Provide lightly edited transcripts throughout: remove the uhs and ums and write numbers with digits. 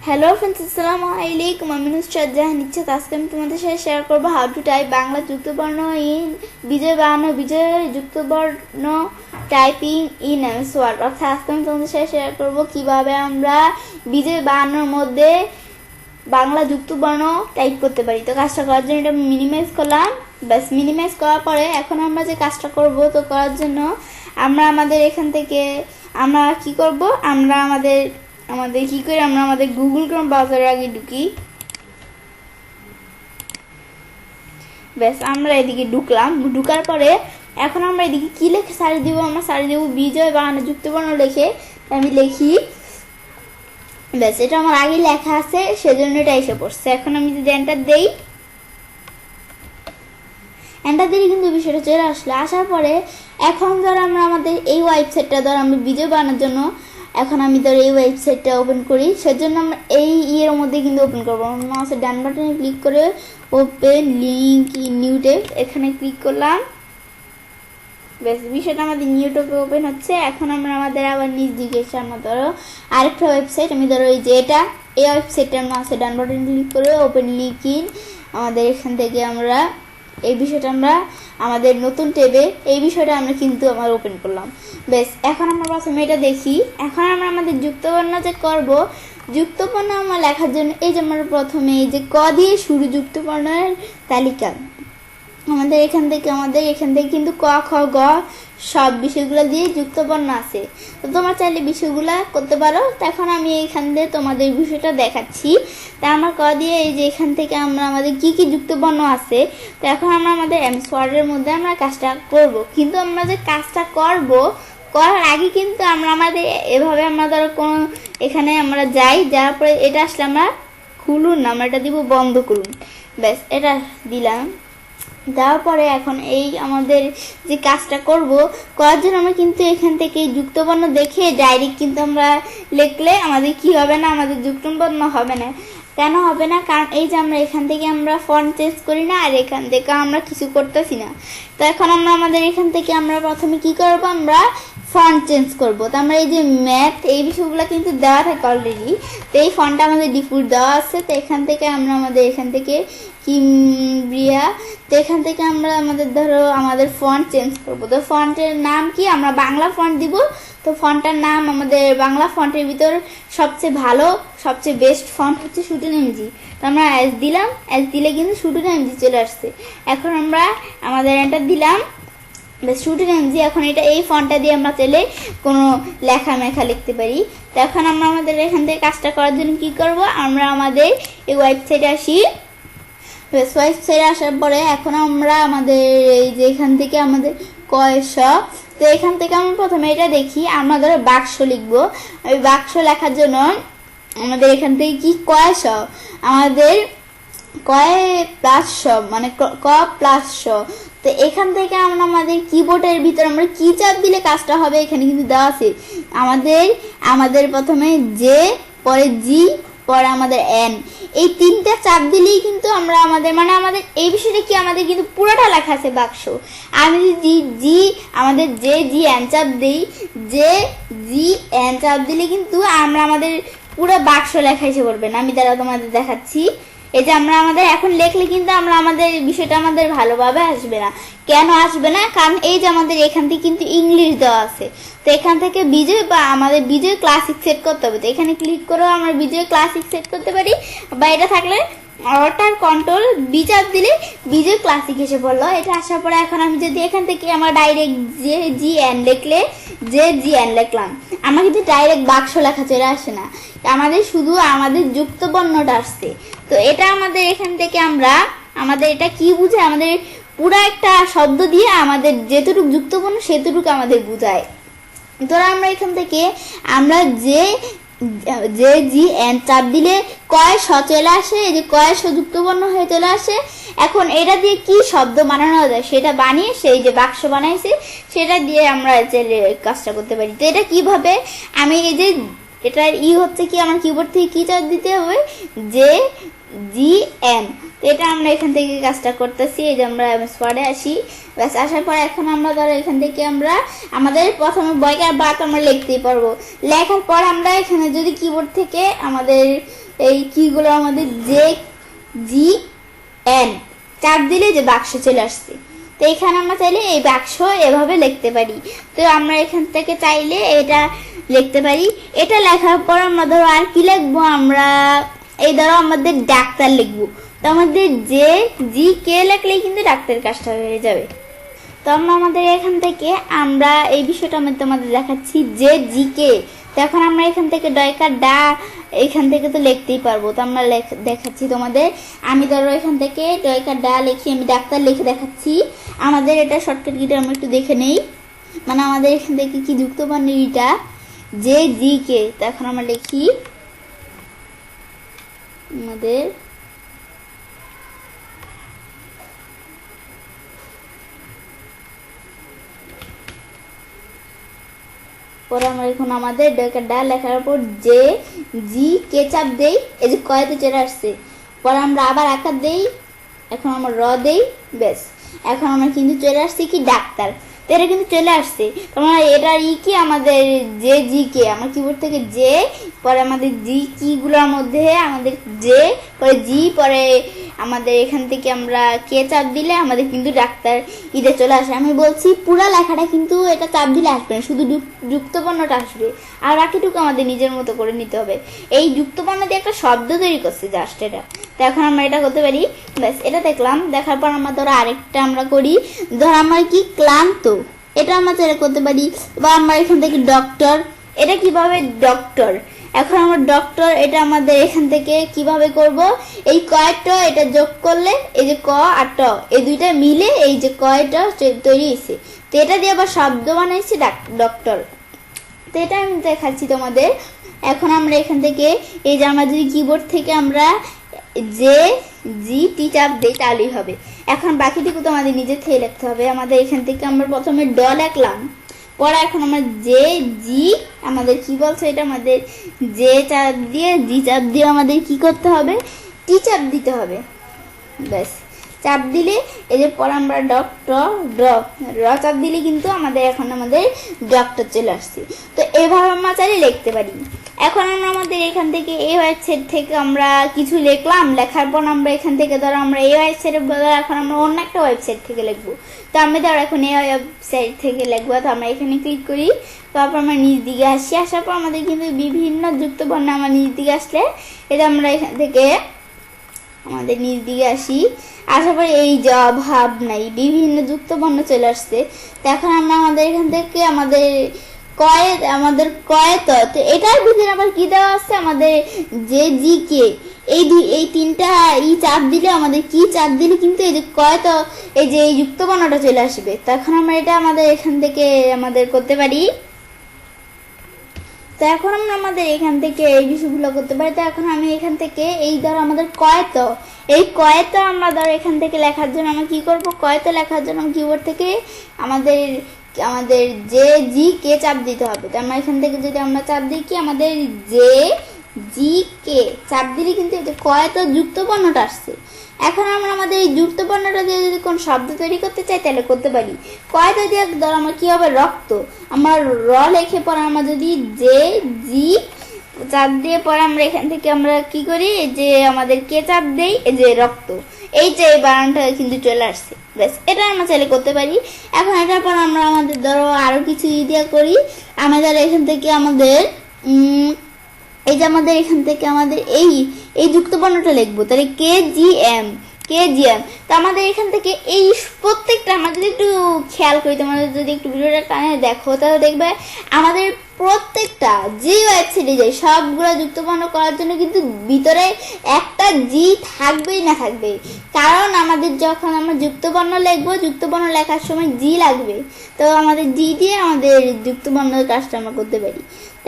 Hello friends, আসসালামু আলাইকুম। আমি নুসরাত জাহান ইচ্ছাত। আজকে আমি তোমাদের সাথে শেয়ার করবো হাউ টু টাইপ বাংলা যুক্তবর্ণ ইন বিজয় বাহান্ন বিজয় যুক্তবর্ণ টাইপিং ইন এমএস ওয়ার্ড। অর্থাৎ আজকে আমি তোমাদের সাথে শেয়ার করবো কিভাবে আমরা বিজয় বাহান্নর মধ্যে বাংলা যুক্তবর্ণ টাইপ করতে পারি। তো কাজটা করার জন্য এটা মিনিমাইজ করলাম। ব্যাস, মিনিমাইজ করার পরে এখন আমরা যে কাজটা করব, তো করার জন্য আমরা আমাদের এখান থেকে আমরা কি করব, আমরা আমাদের কি করি, আমরা আমাদের গুগল ক্রোম ব্রাউজারের আগে ঢুকি। ব্যাস, আমরা এদিকে ঢুকলাম। ঢুকার পরে এখন আমরা এদিকে কি লিখে সার্চ দিব, আমরা সার্চ দিব বিজয় বাহান্ন যুক্তবর্ণ লিখে আমি লিখি। ব্যাস, এটা আমার আগে লেখা আছে, সেজন্য এটা এসে পড়ছে। এখন আমি যদি এন্টার দেই, এন্টার দিলে কিন্তু বিষয়টা চলে আসলো। আসার পরে এখন ধর আমরা আমাদের এই ওয়েবসাইটটা ধর আমি ভিডিও বানানোর জন্য এখন আমি ধর এই ওয়েবসাইটটা ওপেন করি। সেজন্য আমরা এই ইয়ের মধ্যে কিন্তু ওপেন করবো। আমরা মাউসের ডান বাটনে ক্লিক করে open link in new tab এখানে ক্লিক করলাম। বেশ, বিষয়টা আমাদের নিউ ট্যাবে ওপেন হচ্ছে। এখন আমরা আমাদের আবার নিজ দিকে এসে আমরা ধরো আরেকটা ওয়েবসাইট, আমি ধরো এই যে এটা এই ওয়েবসাইটটার মাউসের ডান বাটনে ক্লিক করে ওপেন লিঙ্ক ইন, আমাদের এখান থেকে আমরা এই বিষয়টা আমরা আমাদের নতুন ট্যাবে এই বিষয়টা আমরা কিন্তু আমার ওপেন করলাম। বেশ, এখন আমরা প্রথমে এটা দেখি। এখন আমরা আমাদের যুক্তবর্ণ যে করব, যুক্তবর্ণ আমরা লেখার জন্য এই যে আমরা প্রথমে এই যে ক দিয়ে শুরু যুক্তবর্ণের তালিকা আমাদের এখান থেকে কিন্তু ক খ গ সব বিষয়গুলো দিয়ে যুক্তবর্ণ আছে। তো তোমরা চাইলে বিষয়গুলো করতে পারো। তো এখন আমি এখান দিয়ে তোমাদের বিষয়টা দেখাচ্ছি। তা আমরা ক দিয়ে এই যে এখান থেকে আমরা আমাদের কি কি যুক্তবর্ণ আছে, তো এখন আমরা আমাদের এমএস ওয়ার্ডের মধ্যে আমরা কাজটা করব। কিন্তু আমরা যে কাজটা করার আগে কিন্তু আমরা আমাদের এভাবে আমরা ধরো কোনো এখানে আমরা যাওয়ার পরে এটা আসলে আমরা খুলুন না, আমরা এটা দিব বন্ধ করুন। ব্যাস, এটা দিলাম। দেওয়ার পরে এখন এই আমাদের যে কাজটা করার জন্য আমরা কিন্তু এখান থেকে যুক্তবর্ণ দেখে ডাইরেক্ট কিন্তু আমরা লিখলে আমাদের কি হবে না, আমাদের যুক্তবর্ণ হবে না। কেন হবে না? কারণ এই যে আমরা এখান থেকে আমরা ফন্ট চেঞ্জ করি না, আর এখান থেকে আমরা কিছু করতেছি না। তো এখন আমরা আমাদের এখান থেকে আমরা প্রথমে কি করব, আমরা ফন্ট চেঞ্জ করব। তো আমরা এই যে ম্যাথ এই বিষয়গুলো কিন্তু দেওয়া থাকে অলরেডি। তো এই ফন্টটা আমাদের ডিফল্ট দেওয়া আছে। তো এখান থেকে আমরা আমাদের এখান থেকে কিমব্রিয়া, তো এখান থেকে আমরা আমাদের ধরো আমাদের ফন্ট চেঞ্জ করব। তো ফন্টের নাম কি, আমরা বাংলা ফন্ট দিব। তো ফন্টটার নাম আমাদের বাংলা ফন্টের ভিতর সবচেয়ে ভালো সবচেয়ে বেস্ট ফন্ট হচ্ছে শুটিং এমজি। তো আমরা এস দিলাম, এস দিলে কিন্তু শুটিং এমজি চলে আসছে। এখন আমরা আমাদের এন্টার দিলাম, শুটিং এমজি। এখন এটা এই ফন্টটা দিয়ে আমরা চাইলে কোনো লেখা মেখা লিখতে পারি। তো এখন আমরা আমাদের এখান থেকে কাজটা করার জন্য কি করব, আমরা আমাদের এই ওয়েবসাইটে আসি। ওয়েবসাইটে আসার পরে এখন আমরা আমাদের এই যে এখান থেকে আমাদের কয়শ, তো এখান থেকে আমরা প্রথমে এটা দেখি। আমরা ধরো বাক্স লিখবো। ওই বাক্স লেখার জন্য আমাদের এখান থেকে কি কয়শ, আমাদের কয় প্লাস শ মানে ক প্লাস শ। তো এখান থেকে আমরা আমাদের কিবোর্ডের ভিতর আমরা কি চাপ দিলে কাজটা হবে এখানে কিন্তু দেওয়া আছে। আমাদের প্রথমে জে, পরে জি, পরে আমাদের এন, এই তিনটা চাপ দিলেই কিন্তু আমরা আমাদের আমাদের এই বিষয়টা কি আমাদের কিন্তু পুরোটা লেখা আছে বাক্স। আমি যদি আমাদের জে জি এন চাপ দিই, জে জি এন চাপ দিলে কিন্তু আমরা আমাদের পুরো বাক্স লেখা এসে পড়বে না। আমি তারা তোমাদের দেখাচ্ছি। এই যে আমরা আমাদের এখন লেখলে কিন্তু আমরা আমাদের বিষয়টা আমাদের ভালোভাবে আসবে না। কেন আসবে না? কারণ এই যে আমাদের এখান থেকে কিন্তু ইংলিশ দেওয়া আছে। তো এখান থেকে বিজয় বা আমাদের বিজয় ক্লাসিক সেট করতে হবে। তো এখানে ক্লিক করেও আমরা বিজয় ক্লাসিক সেট করতে পারি, বা এটা থাকলে অর্ডার কন্ট্রোল বি চাপ দিলে বিজয় ক্লাসিক এসে পড়লো। এটা আসার পরে এখন আমি যদি এখান থেকে আমরা ডাইরেক্ট জে জি এন লিখলে জে জি এন লিখলাম, আমার কিন্তু ডাইরেক্ট বাক্স লেখা চলে আসে না, আমাদের শুধু আমাদের যুক্তবর্ণটা আসছে। তো এটা আমাদের এখান থেকে আমরা আমাদের এটা কি বুঝায়, আমাদের পুরা একটা শব্দ দিয়ে আমাদের যেটুকু যুক্তবর্ণ সেটুকু আমাদের বুঝায়। ধরো আমরা এখান থেকে আমরা যে জি এন চাপ দিলে কয় শ চলে আসে, এই যে কয় শ যুক্তবর্ণ হয়ে চলে আসে। এখন এটা দিয়ে কি শব্দ বানানো যায় সেটা বানিয়ে সেই যে বাক্স বানাইছে সেটা দিয়ে আমরা কাজটা করতে পারি। তো এটা কিভাবে, আমি এই যে এটার হচ্ছে কি আমার কিবোর্ড থেকে কি চাপ দিতে হবে, জে জি এন। তো এটা আমরা এখান থেকে কাজটা করতেছি। এই যে আমরা এমএস ওয়ার্ডে আসি। ব্যাস, আসার পর এখন আমরা ধরো এখান থেকে আমরা আমাদের প্রথমে বয়কার বাত আমরা লিখতেই পারবো। লেখার পর আমরা এখানে যদি কিবোর্ড থেকে আমাদের এই কিগুলো আমাদের জে জি এন চাপ দিলে যে বাক্স চলে আসছে। তো এখানে আমরা চাইলে এই বাক্স এভাবে লিখতে পারি। তো আমরা এখান থেকে চাইলে এটা লিখতে পারি। এটা লেখার পর আমরা ধরো আর কি লিখবো, আমরা এই ধরো আমাদের ডাক্তার লিখবো। তো আমাদের জে জি কে লিখলেই কিন্তু ডাক্তারের কাজটা হয়ে যাবে। তো আমরা আমাদের এখান থেকে আমরা এই বিষয়টা আমি তোমাদের দেখাচ্ছি যে জি কে। তো এখন আমরা এখান থেকে ডয়কা ডা এখান থেকে তো লিখতেই পারবো। তো আমরা দেখাচ্ছি তোমাদের। আমি ধরো এখান থেকে ডয়কা ডা লিখি, আমি ডাক্তার লিখে দেখাচ্ছি। আমাদের এটা শর্টকাট কিটা আমরা একটু দেখে নেই, মানে আমাদের এখান থেকে কি যুক্ত বর্ণ এটা যে জি কে। তো এখন আমরা লিখি আমাদের পরে আমরা এখন আমাদের ডা লেখার পর যে জি কে চাপ দেই, এই যে কয়তে চলে আসছে। পরে আমরা আবার আকার দেই, এখন আমরা র দেই, বেশ এখন আমরা কিন্তু চলে আসছি কি ডাক্তার। তো এটা কিন্তু চলে আসছে। তোমরা এটা কি আমাদের যে জি কে আমার কিবোর্ড থেকে যে, পরে আমাদের জি কিগুলোর মধ্যে আমাদের যে, পরে জি, পরে আমাদের এখান থেকে আমরা কে চাপ দিলে আমাদের কিন্তু ডাক্তার ইতে চলে আসে। আমি বলছি পুরা লেখাটা কিন্তু এটা চাপ দিলে আসবে না, শুধু যুক্তবর্ণটা আসবে, আর বাকিটুকু আমাদের নিজের মতো করে নিতে হবে। এই যুক্তবর্ণ দিয়ে একটা শব্দ তৈরি করছে জাস্ট এটা। তো এখন আমরা এটা করতে পারি, ব্যাস এটা দেখলাম। দেখার পর আমরা ধরো আরেকটা আমরা করি, ধরো আমরা কি ক্লান্ত, এটা আমরা চাইলে করতে পারি। বা আমরা এখান থেকে ডক্টর, এটা কিভাবে ডক্টর, এখন আমরা ডক্টর এটা আমাদের এখান থেকে কিভাবে করব, এই কয়টা এটা যোগ করলে এই যে ক আর ট এই দুইটা মিলে এই যে কয়টা তৈরি হয়েছে। তো এটা দিয়ে আবার শব্দ বানাইছি ডক্টর। তো এটা আমি দেখাচ্ছি তোমাদের। এখন আমরা এখান থেকে এই যে আমরা যদি কিবোর্ড থেকে আমরা যে জি টি চাপ দিই তাহলেই হবে। এখন বাকিটুকু তো আমাদের নিজের থেকে লিখতে হবে। আমাদের এখান থেকে আমরা প্রথমে ড লিখলাম, পরে এখন আমরা যে জি আমাদের কি বলছে এটা আমাদের যে চাপ দিয়ে জি চাপ দিয়ে আমাদের কি করতে হবে, টি চাপ দিতে হবে। ব্যাস চাপ দিলে এই যে পরে আমরা ডক্টর র চাপ দিলে কিন্তু আমাদের এখন আমাদের ডক্টর চলে আসছে। তো এভাবে আমরা চাইলে লিখতে পারি। এখন আমরা আমাদের এখান থেকে এই ওয়েবসাইট থেকে আমরা কিছু লিখলাম, লেখার পর আমরা এখান থেকে ধরো আমরা এই ওয়েবসাইটের বদলে এখন আমরা অন্য একটা ওয়েবসাইট থেকে লিখবো। তো আমি ধরো এখন এই ওয়েবসাইট থেকে লিখবো। তো আমরা এখানে ক্লিক করি, তারপর আমরা নিচ দিকে আসি। আসার পর আমাদের কিন্তু বিভিন্ন যুক্ত বর্ণ আমার নিচ দিকে আসলে এটা আমরা এখান থেকে আমাদের নিচ দিকে আসি। আসার পরে এই যে অভাব নাই বিভিন্ন যুক্ত বর্ণ চলে আসছে। তো এখন আমরা আমাদের এখান থেকে আমাদের কয়েত, তো এটার ভিতরে আবার কি দেওয়া আছে আমাদের যে জি কে, এই তিনটা ই চাপ দিলে আমাদের কি চাপ দিলে কিন্তু এই যে কয়েত এই যে এই যুক্ত বর্ণটা চলে আসবে। তো এখন আমরা এটা আমাদের এখান থেকে আমাদের করতে পারি। তো এখন আমরা আমাদের এখান থেকে এই বিষয়গুলো করতে পারি। তো এখন আমি এখান থেকে এই ধরো আমাদের কয়েত, এই কয়েত আমরা ধরো এখান থেকে লেখার জন্য আমরা কি করব, কয়েত লেখার জন্য কিবোর্ড থেকে আমাদের যে জি কে চাপ দিতে হবে। তো আমরা এখান থেকে যদি আমরা চাপ দিই কি আমাদের যে জি কে চাপ দিলে কিন্তু এই যে কয়েত যুক্ত বর্ণটা আসছে। এখন আমরা আমাদের এই যুক্ত বর্ণটা দিয়ে যদি কোন শব্দ তৈরি করতে চাই তাহলে করতে পারি। কয়েত দিয়ে ধর আমার কি হবে রক্ত, আমার র লেখে পরে আমরা যদি যে জি চাপ দিয়ে পরে আমরা এখান থেকে আমরা কি করি যে আমাদের কে চাপ দেই এই যে রক্ত, এই যে এই বানানটা কিন্তু চলে আসছে। ব্যাস এটা আমরা চাইলে করতে পারি। এখন এটার পর আমরা আমাদের ধরো আরো কিছু ইডিয়া করি। আমাদের এখান থেকে আমাদের এই যে আমাদের এখান থেকে আমাদের এই যুক্ত বর্ণটা লিখবো, তাহলে কে জি এম। তো আমাদের এখান থেকে এই প্রত্যেকটা আমরা যদি একটু খেয়াল করি, তোমাদের যদি একটু ভিডিওটা টানে দেখো তাহলে দেখবে আমাদের প্রত্যেকটা যে ওয়েবসাইটে যায় সবগুলো যুক্তবর্ণ করার জন্য কিন্তু ভিতরে একটা জি থাকবেই না থাকবে। কারণ আমাদের যখন আমরা যুক্তবর্ণ লিখবো, যুক্তবর্ণ লেখার সময় জি লাগবে। তো আমাদের জি দিয়ে আমাদের যুক্তবর্ণের কাজটা আমরা করতে পারি।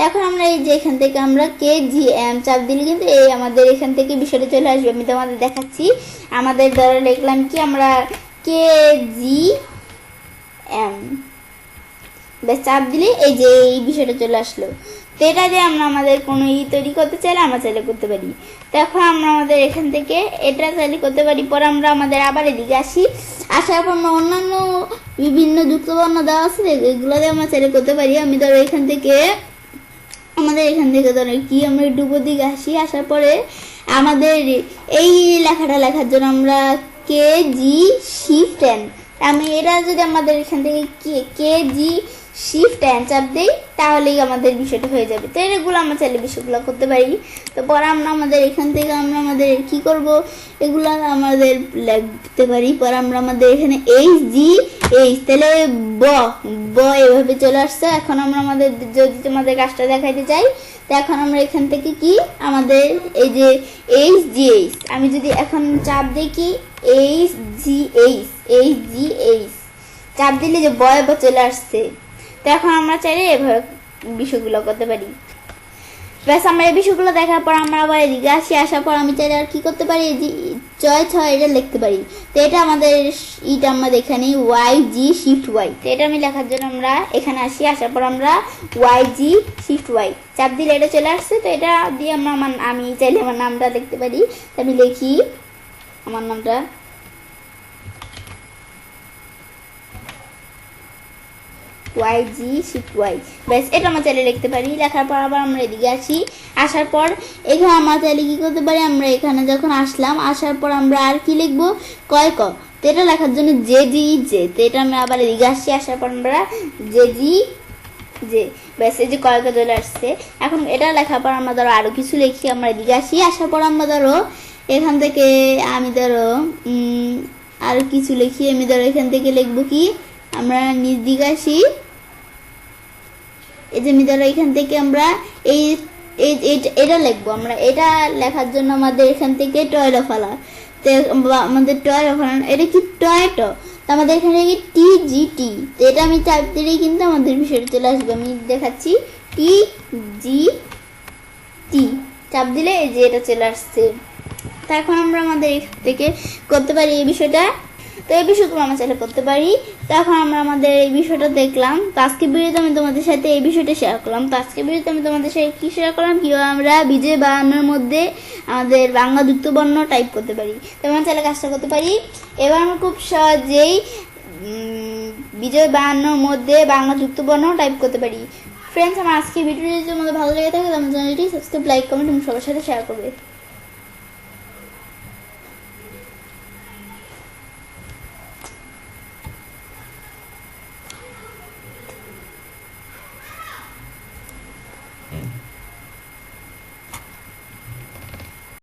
এখন আমরা এই যে এখান থেকে আমরা কে জি এম চাপ দিলে কিন্তু এই আমাদের এখান থেকে বিষয়টা চলে আসবে। আমি তোমাদের দেখাচ্ছি। আমাদের দ্বারা লিখলাম কি আমরা কে জি এম, বেশ চাপ দিলে এই যে এই বিষয়টা চলে আসলো। তো এটা যে আমরা আমাদের কোনো তৈরি করতে চাইলে আমরা চাইলে করতে পারি। তো এখন আমরা আমাদের এখান থেকে এটা চাইলে করতে পারি। পরে আমরা আমাদের আবার এদিকে আসি, আসার পর আমরা অন্যান্য বিভিন্ন যুক্তবর্ণ দেওয়া আছে এগুলো দিয়ে আমরা চাইলে করতে পারি। আমি ধরো এখান থেকে আমাদের এখান থেকে ধরো কি আমরা একটু উপর দিকে আসি, আসার পরে আমাদের এই লেখাটা লেখার জন্য আমরা কে জি শিফট এন, আমি এটা যদি আমাদের এখান থেকে কে জি শিফট এন চাপ দিই তাহলেই আমাদের বিষয়টা হয়ে যাবে। তো এগুলো আমরা চাইলে বিষয়গুলো করতে পারি। তো পরে আমরা আমাদের এখান থেকে আমরা আমাদের কি করব, এগুলো আমাদের লিখতে পারি। পরে আমরা আমাদের এখানে এইচ জি এইচ, তাহলে ব ব এভাবে চলে আসছে। এখন আমরা আমাদের যদি তোমাদের কাজটা দেখাইতে চাই, তো এখন আমরা এখান থেকে কি আমাদের এই যে এইচ জি এইচ, আমি যদি এখন চাপ দিই কি H G H, H G H চাপ দিলে যে বয় ব চলে আসছে। তো এখন আমরা চাইলে এভাবে বিষয়গুলো করতে পারি। ব্যাস আমরা এই বিষয়গুলো দেখার পর আমরা আবার এদিকে আসি, আসার পর আমি চাইলে আর কি করতে পারি, যে জয় ছয় এটা লিখতে পারি। তো এটা আমাদের ইটা আমরা এখানে ওয়াই জি শিফট ওয়াই, তো এটা আমি লেখার জন্য আমরা এখানে আসি, আসার পর আমরা ওয়াই জি শিফট ওয়াই চাপ দিলে এটা চলে আসছে। তো এটা দিয়ে আমরা আমি চাইলে আমার নামটা লিখতে পারি। তো আমি লিখি আমার নামটা ওয়াই জি শিফট ওয়াই, ব্যাস এটা আমরা চাইলে লিখতে পারি। লেখার পর আবার আমরা এদিকে আসি, আসার পর এখানে আমরা চাইলে কি করতে পারি, আমরা এখানে যখন আসলাম আসার পর আমরা আর কি লিখবো কয় ক, তো এটা লেখার জন্য জে জি জে, তো এটা আমরা আবার এদিকে আসি, আসার পর আমরা জে জি জে, ব্যাস এই যে কয় ক চলে আসছে। এখন এটা লেখার পর আমরা ধরো আরো কিছু লিখি, আমরা এদিকে আসি, আসার পর আমরা ধরো এখান থেকে আমি ধরো আরো কিছু লিখি, আমি ধরো এখান থেকে লিখবো কি আমরা নিজ দিকে আসি, এই যে ধরো এখান থেকে আমরা এই এটা লিখবো। আমরা এটা লেখার জন্য আমাদের এখান থেকে টয়লেট ফেলা, তো আমাদের টয়লেট ফেলানো এটা কি টয়টো, তো আমাদের এখানে কি টি জি টি, তো এটা আমি চাপ দিলেই কিন্তু আমাদের বিষয়টা চলে আসবে। আমি দেখাচ্ছি টি জি টি চাপ দিলে এই যে এটা চলে আসছে। তো এখন আমরা আমাদের এখান থেকে করতে পারি এই বিষয়টা, তো এই বিষয়গুলো আমরা চাইলে করতে পারি। তো এখন আমরা আমাদের এই বিষয়টা দেখলাম। তো আজকে ভিডিওতে আমি তোমাদের সাথে এই বিষয়টা শেয়ার করলাম। তো আজকে ভিডিওতে আমি তোমাদের সাথে কি শেয়ার করলাম, কীভাবে আমরা বিজয় বায়ান্নর মধ্যে আমাদের বাংলা যুক্ত বর্ণ টাইপ করতে পারি। তো আমরা চাইলে কাজটা করতে পারি। এবার আমরা খুব সহজেই বিজয় বায়ান্নর মধ্যে বাংলা যুক্ত বর্ণ টাইপ করতে পারি। ফ্রেন্ডস, আমার আজকে ভিডিওটি যদি তোমাদের ভালো লেগে থাকে, আমার চ্যানেলটি সাবস্ক্রাইব, লাইক, কমেন্ট এবং সবার সাথে শেয়ার করবে।